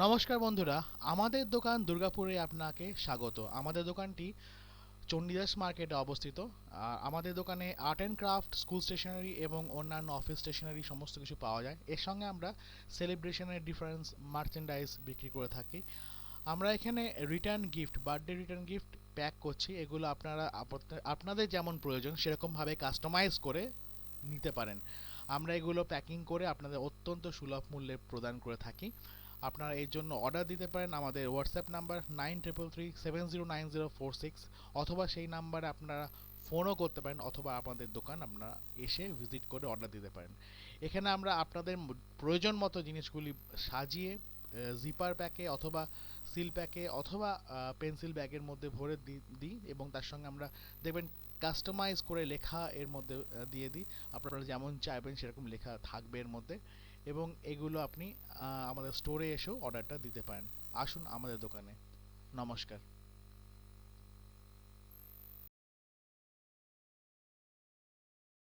নমস্কার বন্ধুরা, আমাদের দোকান দুর্গাপুরে আপনাকে স্বাগত। আমাদের দোকানটি চণ্ডীদাস মার্কেটে অবস্থিত। আমাদের দোকানে art and craft, school stationery এবং অন্যান্য অফিস স্টেশনারি সমস্ত কিছু পাওয়া যায়। এর সঙ্গে আমরা সেলিব্রেশনের ডিফারেন্স মার্চেন্ডাইজ বিক্রি করে থাকি। আমরা এখানে return gift, birthday return gift pack করছি। এগুলো আপনারা আপনাদের যেমন প্রয়োজন সেরকমভাবে কাস্টমাইজ করে নিতে পারেন। আমরা এগুলো প্যাকিং করে আপনাদের অত্যন্ত সুলভ মূল্যে প্রদান করে থাকি। আপনারা এর জন্য অর্ডার দিতে পারেন আমাদের হোয়াটসঅ্যাপ নাম্বার 9333709046, অথবা সেই নাম্বারে আপনারা ফোনও করতে পারেন, অথবা আপনাদের দোকান আপনারা এসে ভিজিট করে অর্ডার দিতে পারেন। এখানে আমরা আপনাদের প্রয়োজন মতো জিনিসগুলি সাজিয়ে জিপার প্যাকে অথবা সিল প্যাকে অথবা পেন্সিল ব্যাগের মধ্যে ভরে দিই এবং তার সঙ্গে আমরা দেখবেন কাস্টমাইজ করে লেখা এর মধ্যে দিয়ে দিই। আপনারা যেমন চাইবেন সেরকম লেখা থাকবে এর মধ্যে, এবং এগুলো আপনি আমাদের স্টোরে এসেও অর্ডারটা দিতে পারেন। আসুন আমাদের দোকানে। নমস্কার।